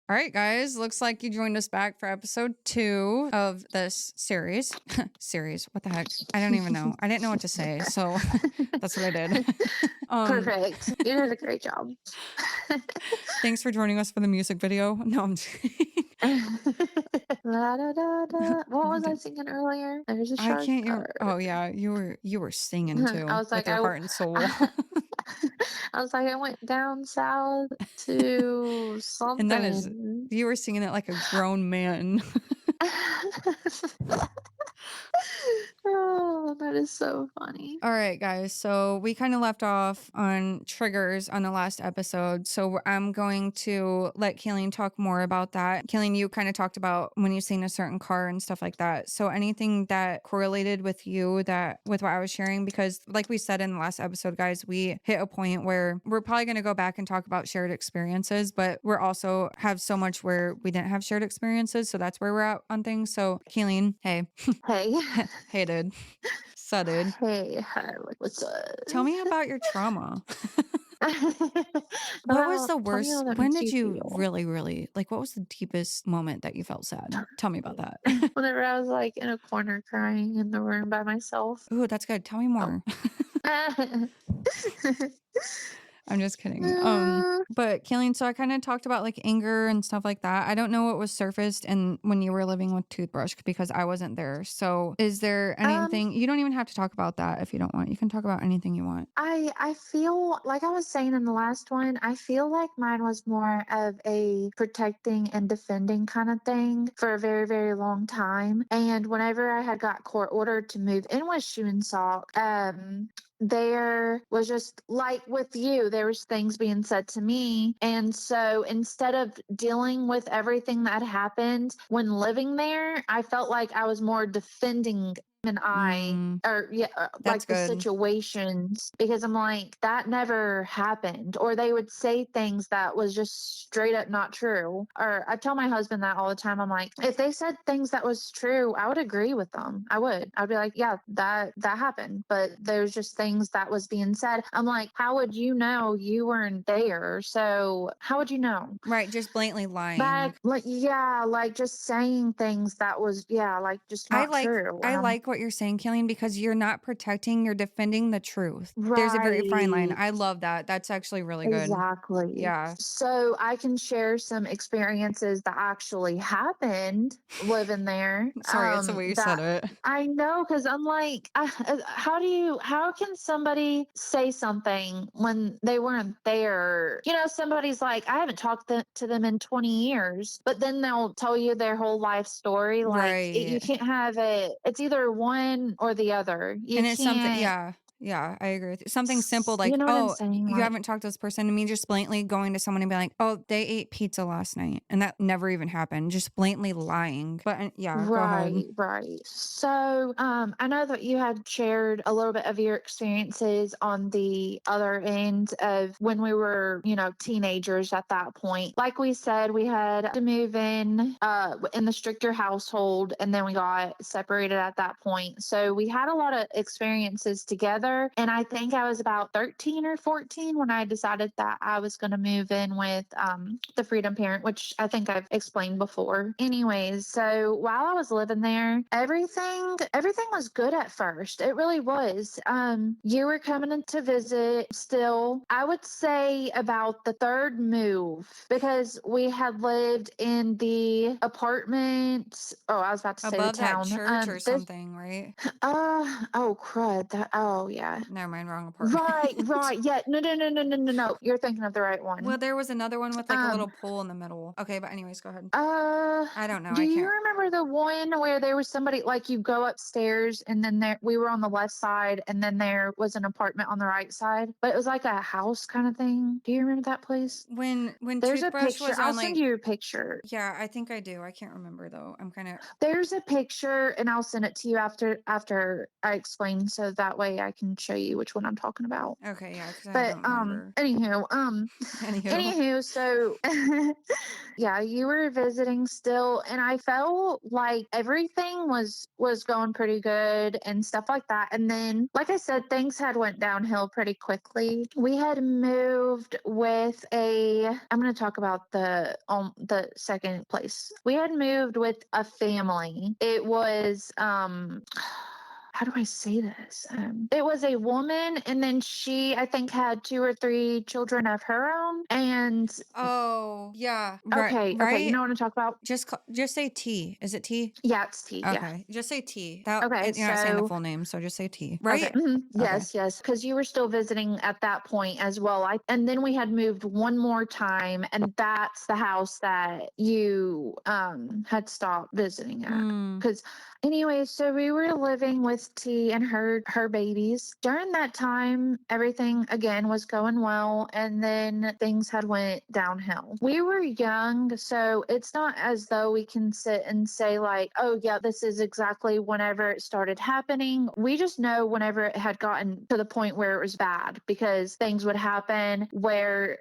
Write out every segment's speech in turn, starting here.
All right, guys. Looks like you joined us back for episode 2 of this series. Series. What the heck? I don't even know. I didn't know what to say, so that's what I did. Perfect. You did a great job. Thanks for joining us for the music video. No, I'm just kidding. La, da, da, da. What was I singing earlier? There's a I shark. can't. Oh yeah, you were singing I too was with like, your heart and soul, I was like, I went down south to and that is something. you were singing it like a grown man. Oh, that is so funny. All right, guys. So we kind of left off on triggers on the last episode. So I'm going to let Kaleen talk more about that. Kaleen, you kind of talked about when you seen a certain car and stuff like that. So anything that correlated with you that with what I was sharing, because like we said in the last episode, guys, we hit a point where we're probably going to go back and talk about shared experiences, but we're also have so much where we didn't have shared experiences. So that's where we're at on things. So Kaleen, hey, Hey. hey, dude. So, dude. Hey, hi, what's up? Tell me about your trauma. What was Well, the tell me worst? how that When makes did you you feel. really, like, what was the deepest moment that you felt sad? Tell me about that. Whenever I was like in a corner crying in the room by myself. Ooh, that's good. Tell me Oh. more. I'm just kidding. Uh, But Killian, so I kind of talked about like anger and stuff like that. I don't know what was surfaced and when you were living with Toothbrush because I wasn't there. So is there um, anything you don't even have to talk about that if you don't want. You can talk about anything you want. I feel like I was saying in the last one, I feel like mine was more of a protecting and defending kind of thing for a very, very long time. And whenever I had got court ordered to move in with Shoe and Sock, there was just like with you, there was things being said to me. And so instead of dealing with everything that happened when living there, I felt like I was more defending and I Mm, or yeah, that's like the good. situations because I'm like that never happened, or they would say things that was just straight up not true. Or I tell my husband that all the time. I'm like, if they said things that was true, I would agree with them. I'd be like, yeah, that happened, but there's just things that was being said. I'm like, how would you know? You weren't there, so how would you know? Right. Just blatantly lying. Back, like, yeah, like just saying things that was, yeah, like just I not like true. I And I'm like what you're saying, Killian, because you're not protecting, you're defending the truth. There's a very fine line. right. I love that. That's actually really good. Exactly. Yeah. So I can share some experiences that actually happened living there. Sorry, it's the way you said That it. I know because I'm like, how can somebody say something when they weren't there? You know, somebody's like, I haven't talked to them in 20 years, but then they'll tell you their whole life story. You Right. can't have it. It's either one or the other. You And it's something, can't, yeah. Yeah, I agree with you. Something simple you like, know what I'm oh, saying? you Like, haven't talked to this person. And me just blatantly going to someone and be like, oh, they ate pizza last night. And that never even happened. Just blatantly lying. But yeah, go ahead. right, right. So, I know that you had shared a little bit of your experiences on the other end of when we were, teenagers at that point. Like we said, we had to move in the stricter household, and then we got separated at that point. So we had a lot of experiences together. And I think I was about 13 or 14 when I decided that I was going to move in with the Freedom Parent, which I think I've explained before. Anyways, so while I was living there, everything was good at first. It really was. You were coming in to visit still. I would say about the third move because we had lived in the apartment. Oh, I was about to say the Above that town. church or This something, right? oh crud. Oh yeah. Never mind, wrong Right, apartment. right. Yeah. No, no, no, no, no, no, no. You're thinking of the right Well, one. there was another one with like a Um, little pool in the middle. Okay, but anyways, go ahead. Uh, I don't know. do I you can't. remember the one where there was somebody like you go upstairs and then we were on the left side and then there was an apartment on the right side, but it was like a house kind of thing. Do you remember that place? When There's a Toothbrush picture. was I'll on send like you a picture. yeah, I think I do. I can't remember though. I'm kind of There's a picture and I'll send it to you after I explain so that way I can show you which one I'm talking about. Okay, yeah, because I But don't remember. Anywho. anywho, so yeah, you were visiting still, and I felt like everything was going pretty good and stuff like that. And then, like I said, things had went downhill pretty quickly. We had moved with a. I'm going to talk about the second place. We had moved with a family. It was how do I say this? It was a woman, and then she, I think, had 2 or 3 children of her own. And Oh, yeah. Right, okay, you right? know what I'm talking about? Just say T. Is it T? Yeah, it's T. Yeah. Okay, just say T. Okay, You're not saying the so full name, so just say T. okay, Right? Okay. yes, because you were still visiting at that point as well. And then we had moved one more time, and that's the house that you had stopped visiting at. Mm. Because anyway, so we were living with T and her babies. During that time, everything again was going well, and then things had went downhill. We were young, so it's not as though we can sit and say like, oh yeah, this is exactly whenever it started happening. We just know whenever it had gotten to the point where it was bad, because things would happen where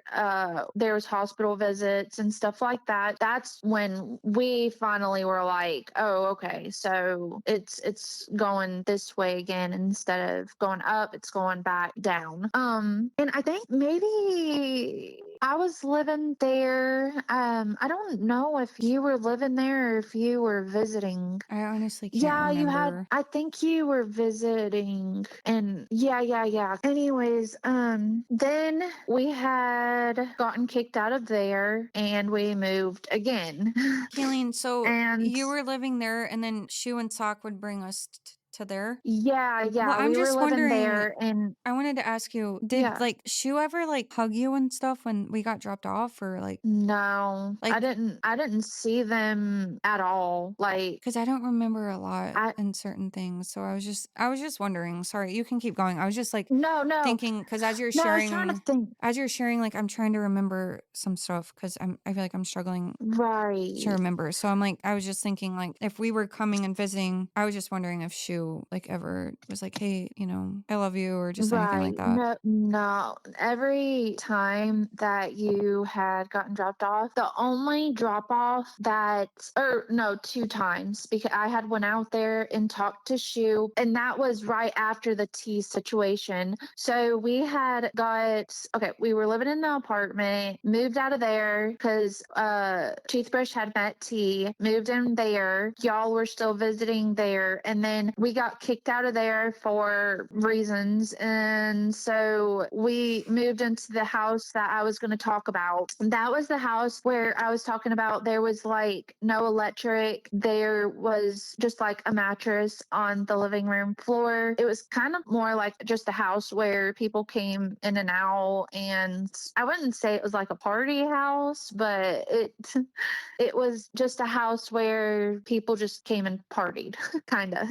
there was hospital visits and stuff like that. That's when we finally were like, oh, okay, so it's going this way again. Instead of going up, it's going back down. And I think maybe I was living there. I don't know if you were living there or if you were visiting. I honestly can't Yeah, remember. I think you were visiting, and yeah. Anyways, then we had gotten kicked out of there and we moved again. Kaleen, so And you were living there, and then Shu and Sock would bring us to there? Well, I'm we were just living wondering, there, and I wanted to ask you, did, yeah. like, Shu ever, like, hug you and stuff when we got dropped off? Or, No, like, I didn't see them at all. Like, because I don't remember a lot I in certain things, so I was just wondering. Sorry, you can keep going. I was just, like, no, no, thinking, because no, I was trying to think. as you're sharing, like, I'm trying to remember some stuff, because I feel like I'm struggling to Right. remember. So I'm like, I was just thinking, like, if we were coming and visiting, I was just wondering if Shu, like, ever was like, hey, I love you, or just anything like Right. that. No, no. Every time that you had gotten dropped off, the only drop off that, or no, 2 times, because I had went out there and talked to Shu, and that was right after the T situation. So we had we were living in the apartment, moved out of there because Toothbrush had met T, moved in there. Y'all were still visiting there, and then we got kicked out of there for reasons. And so we moved into the house that I was going to talk about. That was the house where I was talking about there was like no electric. There was just like a mattress on the living room floor. It was kind of more like just a house where people came in and out. And I wouldn't say it was like a party house, but it was just a house where people just came and partied, kind of.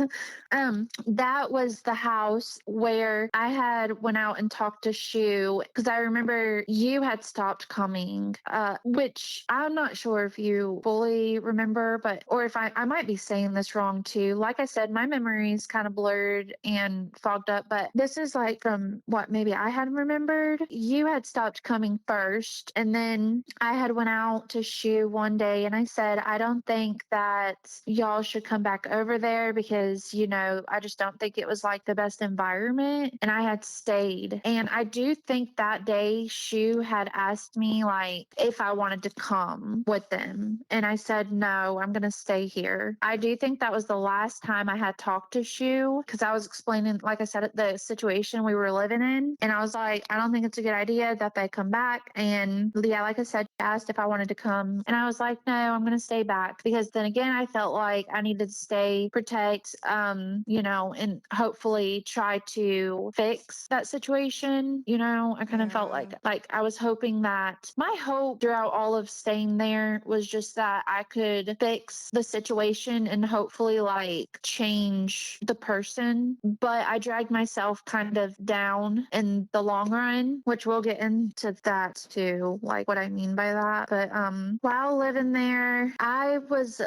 That was the house where I had went out and talked to Shu, because I remember you had stopped coming, which I'm not sure if you fully remember, but or if I might be saying this wrong too. Like I said, my memory is kind of blurred and fogged up, but this is like from what maybe I had remembered. You had stopped coming first, and then I had went out to Shu one day and I said, I don't think that y'all should come back over there because, I just don't think it was like the best environment. And I had stayed. And I do think that day Shu had asked me like if I wanted to come with them. And I said, no, I'm going to stay here. I do think that was the last time I had talked to Shu, because I was explaining, like I said, the situation we were living in. And I was like, I don't think it's a good idea that they come back. And yeah, like I said, she asked if I wanted to come. And I was like, no, I'm going to stay back, because then again, I felt like I needed to stay, protect, and hopefully try to fix that situation. I kind of felt Yeah. like I was hoping that my hope throughout all of staying there was just that I could fix the situation and hopefully like change the person. But I dragged myself kind of down in the long run, which we'll get into that too, like what I mean by that. But while living there, I was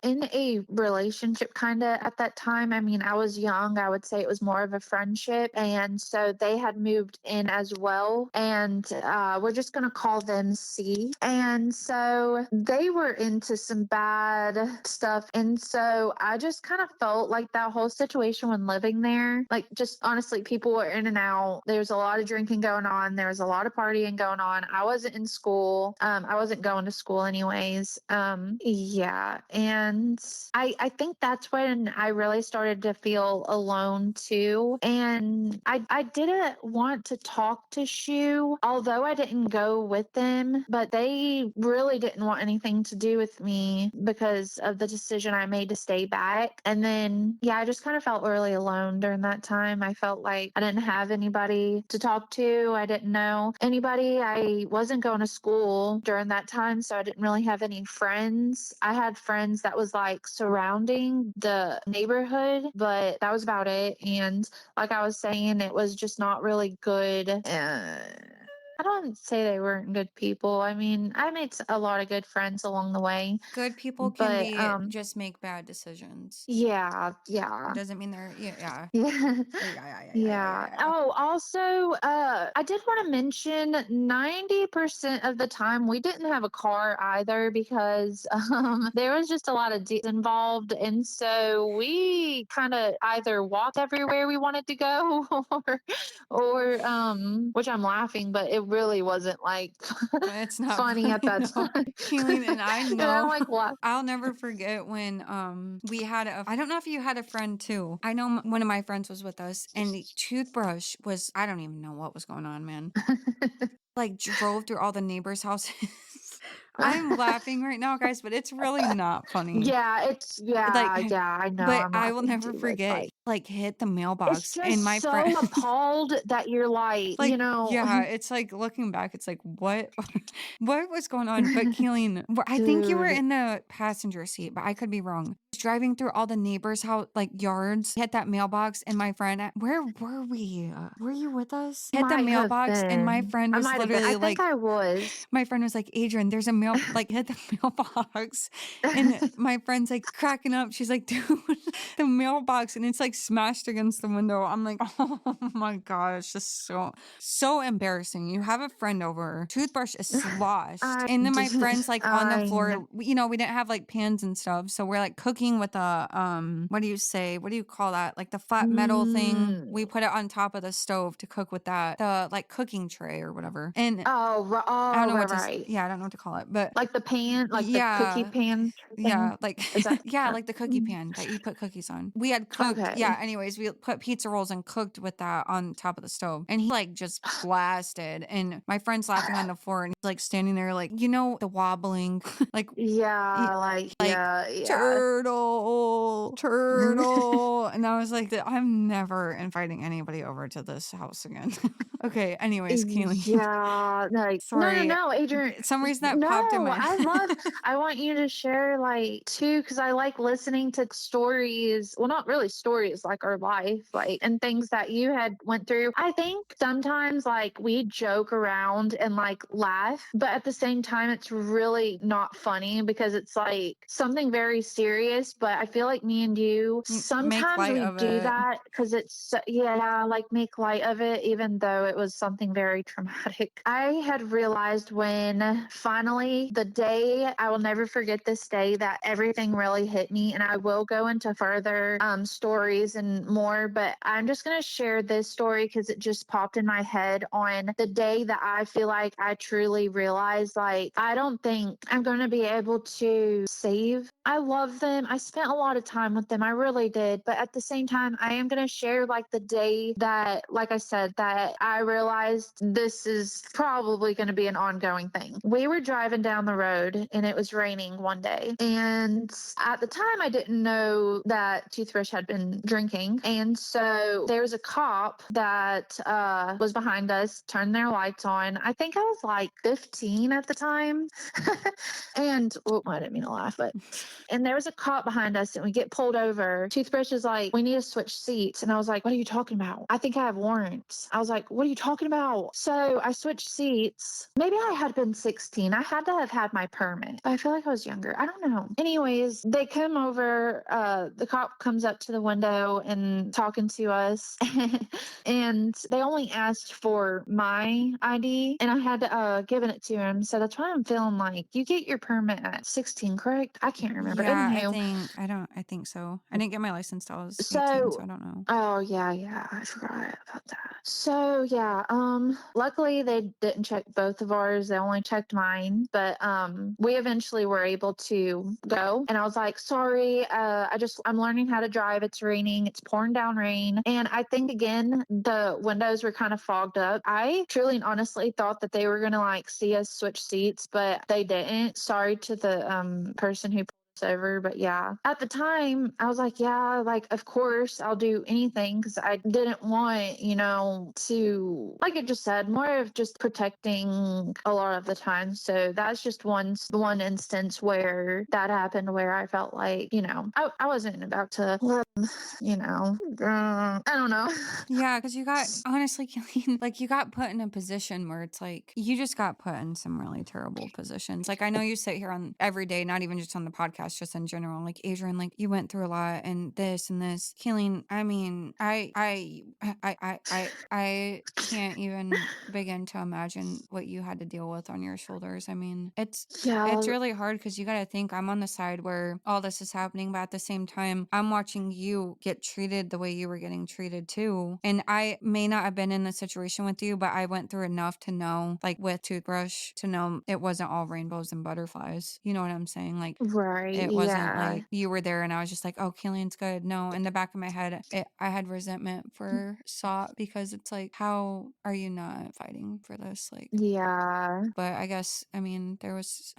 in a relationship kind of at that time. time, I mean, I was young. I would say it was more of a friendship. And so they had moved in as well. And we're just going to call them C. And so they were into some bad stuff. And so I just kind of felt like that whole situation when living there, like just honestly, people were in and out. There's a lot of drinking going on. There was a lot of partying going on. I wasn't in school. I wasn't going to school anyways. Yeah. And I think that's when I really started to feel alone too. And I didn't want to talk to Shu, although I didn't go with them, but they really didn't want anything to do with me because of the decision I made to stay back. And then, yeah, I just kind of felt really alone during that time. I felt like I didn't have anybody to talk to. I didn't know anybody. I wasn't going to school during that time, so I didn't really have any friends. I had friends that was like surrounding the neighborhood, but that was about it. And like I was saying, it was just not really good. I don't say they weren't good people. I mean, I made a lot of good friends along the way, Good people can but be just make bad decisions. yeah, yeah. It doesn't mean they're yeah. Yeah. Yeah. Yeah. Oh, also, I did want to mention 90% of the time we didn't have a car either because there was just a lot of deals involved. And so we kind of either walked everywhere we wanted to go which I'm laughing, but it really wasn't like It's not funny at funny, that no. time. Keeling and I And I'm know. like, what? I'll never forget when we had I don't know if you had a friend too. I know one of my friends was with us and the toothbrush was, I don't even know what was going on, man. Like drove through all the neighbors' houses. I'm laughing right now, guys, but it's really not funny. Like, Yeah, I know. but I'm I will laughing never too, but it's forget, like, hit the it's mailbox and just my friend so appalled that you're like, like, yeah, it's like looking back, it's like, what what was going on? But Keeling, I think you were dude. in the passenger seat, but I could be wrong. Driving through all the neighbors' house like yards, hit that mailbox, and my friend, where were we? Were you with us? Hit the Might have mailbox, and my been. friend I was might have been. I literally think like, I was. my friend was like, Adrian, there's a mail, like, hit the mailbox. And my friend's like cracking up. She's like, dude, the mailbox, and it's like smashed against the window. I'm like, oh my gosh, just so embarrassing. You have a friend over, toothbrush is sloshed, I and then my did. friend's like on the I know. floor. You know, we didn't have like pans and stuff, so we're like cooking with a what do you say? What do you call that? Like the flat metal thing. Mm. We put it on top of the stove to cook with that, the like cooking tray or whatever. And I don't Oh, know what to, right. yeah, I don't know what to call it, but Like the pan, like the cookie yeah, pan thing. yeah, like Is that? yeah, like the cookie pan that you put cookies on. We had cooked, yeah, Okay. anyways, we put pizza rolls and cooked with that on top of the stove. And he like just blasted. And my friend's laughing on the floor and he's like standing there like, you know, the wobbling, like y- Yeah, like, like yeah, yeah. turtle. And I was like, I'm never inviting anybody over to this house again. Okay, anyways, Kaylee. Yeah, like no, Sorry. no, Adrian. Some reason that popped in No, my I want you to share like too, because I like listening to stories. Well, not really stories, like our life, like and things that you had went through. I think sometimes like we joke around and like laugh, but at the same time, it's really not funny because it's like something very serious. But I feel like me and you make sometimes light we of do it. that because yeah, like make light of it, even though it was something very traumatic. I had realized when finally the day, I will never forget this day, that everything really hit me. And I will go into further stories and more, but I'm just going to share this story because it just popped in my head on the day that I feel like I truly realized, like, I don't think I'm going to be able to save. I love them. I spent a lot of time with them. I really did. But at the same time, I am going to share like the day that, like I said, that I realized this is probably going to be an ongoing thing. We were driving down the road and it was raining one day. And at the time, I didn't know that Toothbrush had been drinking. And so there was a cop that was behind us, turned their lights on. I think I was like 15 at the time. And, oh, I didn't mean to laugh, but and there was a cop behind us and we get pulled over. Toothbrush is like, we need to switch seats. And I was like, what are you talking about? I think I have warrants. I was like, what are you talking about? So I switched seats. Maybe I had been 16. I had to have had my permit, but I feel like I was younger. I don't know. Anyways, they come over. The cop comes up to the window and talking to us. And they only asked for my ID and I had given it to him. So that's why I'm feeling like you get your permit at 16, correct? I can't remember. Yeah, Anywho, I think so. I didn't get my license till I was 18, so so I don't know. oh yeah, I forgot about that. So yeah, luckily they didn't check both of ours. They only checked mine, but we eventually were able to go. And I was like, sorry, I'm learning how to drive. It's raining. It's pouring down rain. And I think again the windows were kind of fogged up. I truly and honestly thought that they were gonna like see us switch seats, but they didn't. Sorry to the person who over, but yeah, at the time I was like, yeah, like of course I'll do anything because I didn't want, to, like it just said, more of just protecting a lot of the time. So that's just one instance where that happened, where I felt like, I wasn't about to let them, I don't know. Yeah, because you got honestly, Kaleen, like you got put in a position where it's like you just got put in some really terrible positions. Like I know you sit here on every day, not even just on the podcast, just in general. Like Adrian, like you went through a lot and this and this. Kaleen, I mean, I can't even begin to imagine what you had to deal with on your shoulders. I mean, it's Yeah, really hard because you got to think I'm on the side where all this is happening, but at the same time, I'm watching you get treated the way you were getting treated too. And I may not have been in the situation with you, but I went through enough to know, like with Toothbrush, to know it wasn't all rainbows and butterflies. You know what I'm saying? Like, right. it wasn't Yeah. like you were there and I was just like, oh, Killian's good. No, in the back of my head, I had resentment for Sot because it's like, how are you not fighting for this? Like, Yeah. but I guess, I mean, I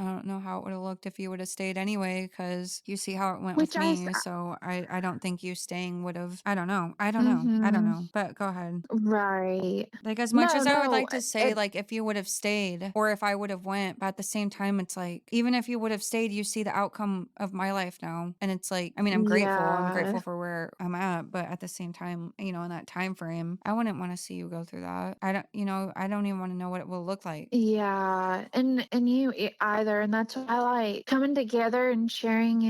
don't know how it would have looked if you would have stayed anyway, because you see how it went with Which I, me. So I don't think you staying would have, I don't know. I don't know. I don't mm-hmm. know. But go ahead. Right. Like, as much No, as I would no. like to say, It, like, if you would have stayed or if I would have went, but at the same time, it's like, even if you would have stayed, you see the outcome of my life now. And it's like, I mean, I'm grateful. I'm yeah. grateful for where I'm at. But at the same time, in that time frame, I wouldn't want to see you go through that. I don't even want to know what it will look like. Yeah. And you either. And that's why I like coming together and sharing,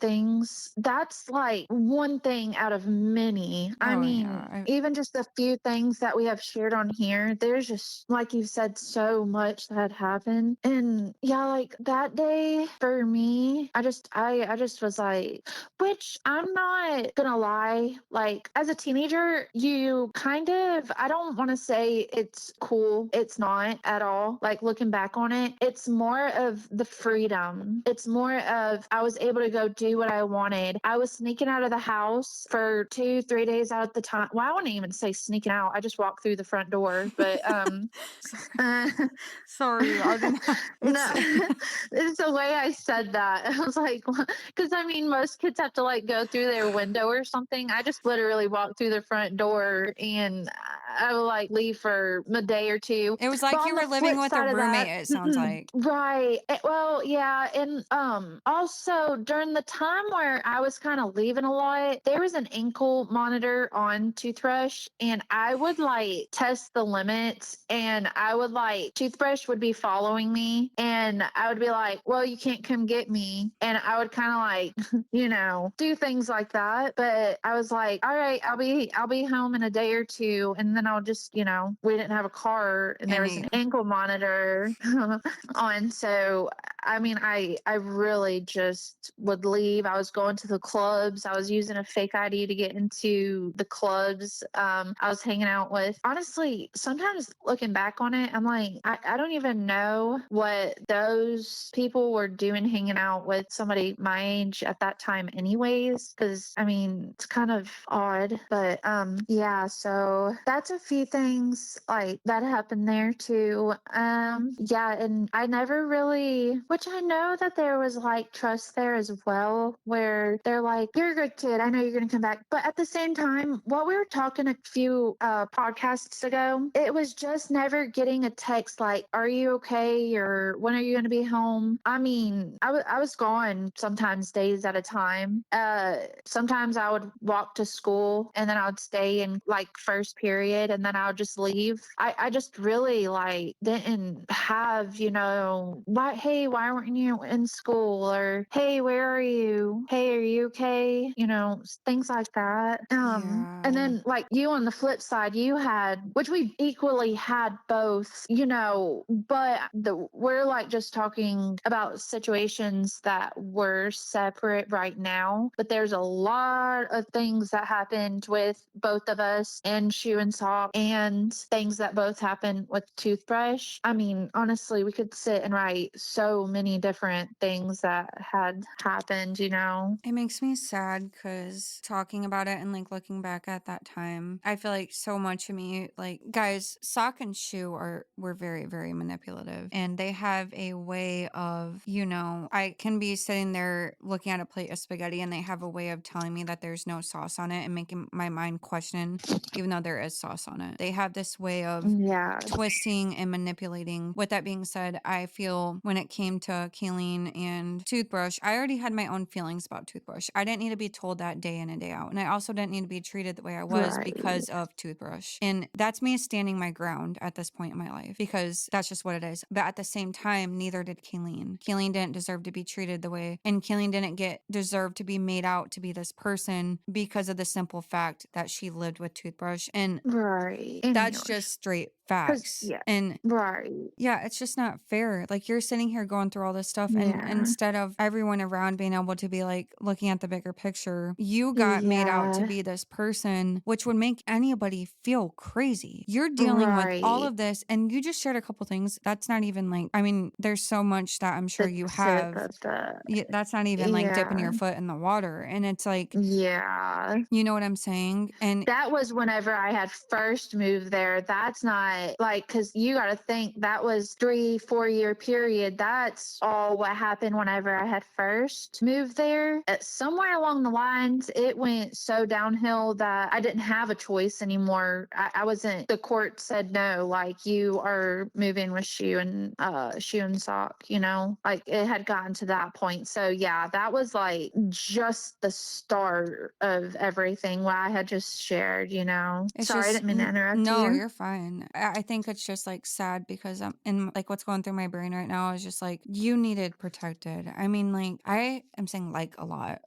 things. That's like one thing out of many. I Oh, mean, yeah. even just a few things that we have shared on here, there's just, like you said, so much that happened. And yeah, like that day for me, I just was like, which I'm not gonna lie, like as a teenager, you kind of, I don't want to say it's cool. It's not at all. Like looking back on it, it's more of the freedom. It's more of I was able to go do what I wanted. I was sneaking out of the house for 2, 3 days out of the time. Well, I wouldn't even say sneaking out. I just walked through the front door. But Sorry. uh, Sorry. I didn't. no, It's. it's the way I said that. I was like, because I mean, most kids have to like go through their window or something. I just literally walked through the front door and I would like leave for a day or two. It was But like on you the were living flip with a side of roommate, that, it sounds like. right. Well, yeah. And also during the time where I was kind of leaving a lot, there was an ankle monitor on Toothbrush and I would like test the limits and I would like Toothbrush would be following me and I would be like, well, you can't come get me. And I would kind of like, do things like that. But I was like, all right, I'll be home in a day or two. And then I'll just, we didn't have a car and there And was an ankle monitor on. So, I mean, I really just would leave. I was going to the clubs. I was using a fake ID to get into the clubs. I was hanging out with, honestly, sometimes looking back on it, I'm like, I don't even know what those people were doing hanging out with somebody my age at that time anyways, because I mean it's kind of odd. But yeah, so that's a few things like that happened there too. Yeah, and I never really Which I know that there was like trust there as well, where they're like, "You're a good kid. I know you're going to come back." But at the same time, what we were talking a few podcasts ago, it was just never getting a text like, "Are you okay?" or "When are you going to be home?" I mean, I was gone sometimes days at a time. Sometimes I would walk to school and then I would stay in like first period and then I would just leave. I just really like didn't have, why, hey, why weren't you in school? Or, hey, where are you? Hey, are you okay? Things like that. And Yeah. then like you on the flip side, you had, which we equally had both, but we're like just talking about situations that were separate right now. But there's a lot of things that happened with both of us and Shoe and Sock, and things that both happened with Toothbrush. I mean, honestly, we could sit and write so many different things that had happened. It makes me sad because talking about it and like looking back at that time, I feel like so much of me, like, guys, Sock and Shoe were very, very manipulative, and they have a way of, I can be sitting there looking at a plate of spaghetti, and they have a way of telling me that there's no sauce on it and making my mind question, even though there is sauce on it. They have this way of Yeah. twisting and manipulating. With that being said, I feel when it came to Kaleen and Toothbrush, I already had my own feelings about Toothbrush. I didn't need to be told that day in and day out. And I also didn't need to be treated the way I was Right. because of Toothbrush. And that's me standing my ground at this point in my life because that's just what it is. But at the same time, neither did Kaleen. Kaleen didn't deserve to be treated the way, and Kaleen didn't deserve to be made out to be this person because of the simple fact that she lived with Toothbrush. And Right. that's Anyways. just straight Because, facts. yeah. And Right. yeah, it's just not fair. Like you're sitting here going through all this stuff, and Yeah. instead of everyone around being able to be like looking at the bigger picture, you got made out to Yeah. be this person, which would make anybody feel crazy. You're dealing with all Right. of this, and you just shared a couple things. That's not even like, I mean, there's so much that I'm sure The you tip have. of the, Yeah, that's not even like dipping yeah. your foot in the water. And it's like, Yeah. you know what I'm saying? And That was whenever I had first moved there. That's not like, because you got to think that was 3-4 year period. That's all what happened whenever I had first moved there. Somewhere along the lines, it went so downhill that I didn't have a choice anymore. I wasn't, the court said no, like you are moving with Shoe and Sock, like it had gotten to that point. So yeah, that was like just the start of everything what I had just shared. it's Sorry, I just didn't mean to interrupt no, you. you're fine. I think it's just like sad because I'm in like what's going through my brain right now is just like you needed protected. I mean, like I am saying like a lot,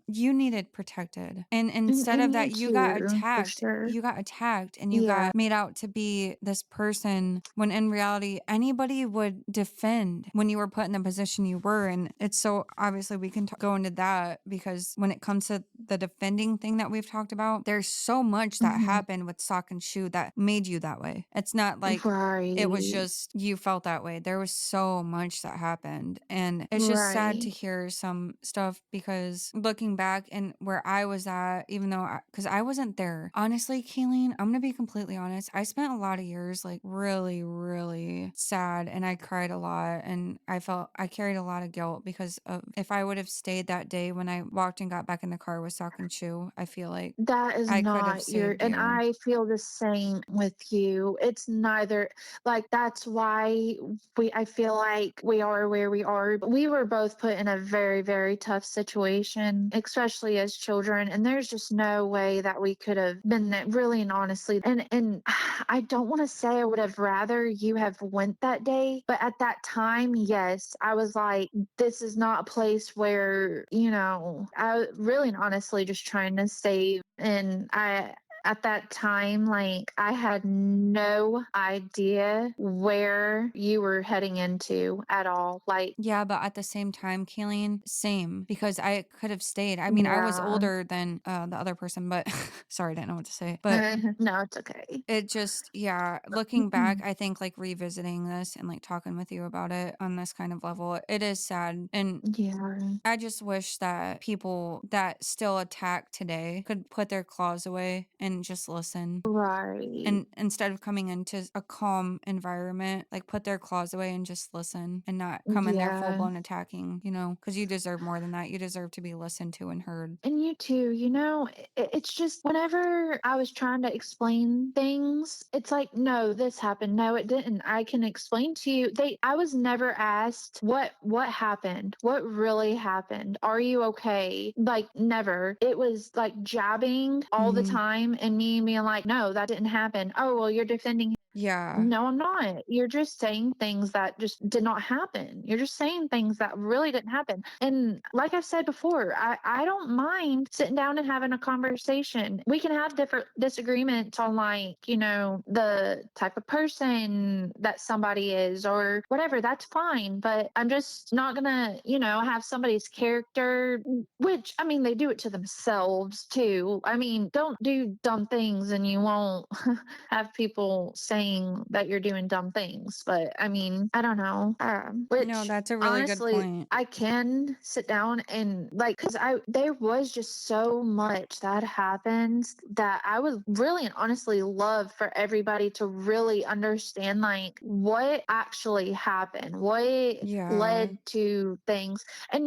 you needed protected, and instead And of you that, you got too, for attacked. sure. You got attacked, and you Yeah, got made out to be this person when in reality anybody would defend when you were put in the position you were. And it's so obviously we can go into that because when it comes to the defending thing that we've talked about, there's so much that hmm, happened with Sock and Shoe that made you that way. It's not like it was right, just you felt that way. There was so much that happened. And it's just sad to right. hear some stuff because looking back and where I was at, even though, because I wasn't there, honestly, Kaylene, I'm going to be completely honest. I spent a lot of years like really, really sad, and I cried a lot, and I carried a lot of guilt because of if I would have stayed that day when I walked and got back in the car with Sock and Shoe, I feel like That is I could have not your, saved and you. I feel the same with you. It's neither, like, that's why I feel like we are where we are. We were both put in a very, very tough situation, especially as children. And there's just no way that we could have been that really and honestly. And I don't want to say I would have rather you have went that day, but at that time, yes, I was like, this is not a place where, I really and honestly just trying to save. And at that time, like, I had no idea where you were heading into at all. Like, Yeah, but at the same time, Kaylene, same, because I could have stayed. I mean, I was yeah. older than the other person, but sorry, I didn't know what to say. But No, it's okay. it just, yeah, looking back, I think like revisiting this and like talking with you about it on this kind of level, it is sad. And Yeah. I just wish that people that still attack today could put their claws away and and just listen. Right. And instead of coming into a calm environment, like put their claws away and just listen and not come in there full Yeah. blown attacking, you know, because you deserve more than that. You deserve to be listened to and heard. And you too, it's just whenever I was trying to explain things, it's like, no, this happened. No, it didn't. I can explain to you. I was never asked what happened, what really happened. Are you okay? Like never. It was like jabbing all the Hmm. time and me being like, no, that didn't happen. Oh, well, you're defending. Yeah. No, I'm not. You're just saying things that just did not happen. You're just saying things that really didn't happen. And like I've said before, I don't mind sitting down and having a conversation. We can have different disagreements on, like, the type of person that somebody is or whatever. That's fine. But I'm just not gonna, have somebody's character, which I mean, they do it to themselves too. I mean, don't do dumb things and you won't have people saying that you're doing dumb things. But I mean, I don't know. No, Which that's a really good honestly, point. I can sit down and like, because there was just so much that happens that I would really and honestly love for everybody to really understand, like, what actually happened, what Yeah. led to things. And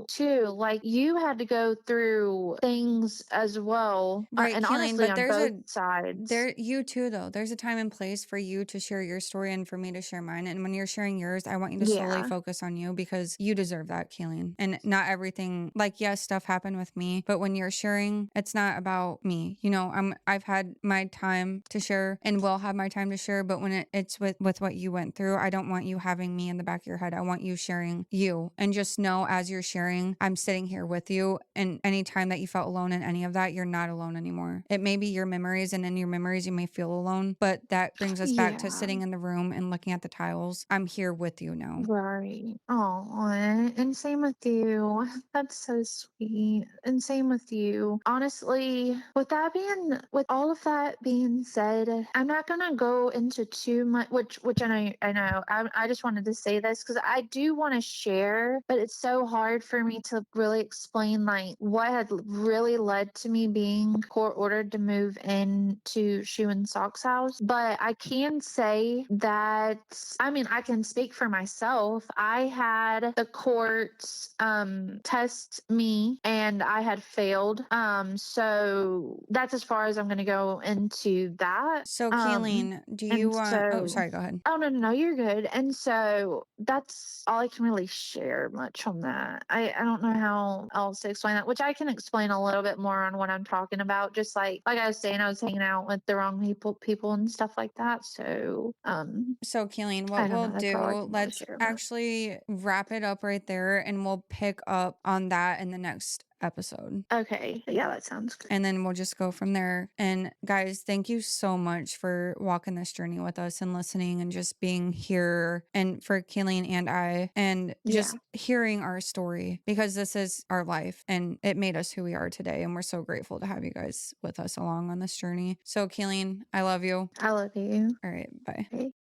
too, like, you had to go through things as well, Right, and Kaleen, honestly but on there's both a sides. you too though. There's a time and place for you to share your story and for me to share mine. And when you're sharing yours, I want you to solely Yeah. focus on you because you deserve that, Kaleen. And not everything, like, yes, stuff happened with me, but when you're sharing, it's not about me. You know, I've had my time to share and will have my time to share, but when it's with what you went through, I don't want you having me in the back of your head. I want you sharing you. And just know as you're sharing, I'm sitting here with you. And anytime that you felt alone in any of that, you're not alone anymore. It may be your memories, and in your memories, you may feel alone, but that brings us back to Yeah. sitting in the room and looking at the tiles. I'm here with you now. Right. Oh, and same with you. That's so sweet. And same with you. Honestly, with all of that being said, I'm not gonna go into too much, which I know. I just wanted to say this because I do want to share, but it's so hard for me to really explain, like, what had really led to me being court ordered to move into Shoe and Socks house. But I can say that, I mean, I can speak for myself. I had the courts test me and I had failed. So that's as far as I'm going to go into that. So, Um, Kaleen, do you and want, oh, so, sorry, go ahead. oh, no, no, no, you're good. And so that's all I can really share much on that. I don't know how else to explain that, which I can explain a little bit more on what I'm talking about. Just like I was saying, I was hanging out with the wrong people and stuff like that. So, So, Kaleen, I what don't we'll know. That's all I do, can really let's share about. actually wrap it up right there and we'll pick up on that in the next episode. Okay. Yeah, that sounds good. And then we'll just go from there. And guys, thank you so much for walking this journey with us and listening and just being here, and for Kaleen and I, and Yeah. just hearing our story, because this is our life and it made us who we are today. And we're so grateful to have you guys with us along on this journey. So, Kaleen, I love you. I love you. All right. Bye. Okay.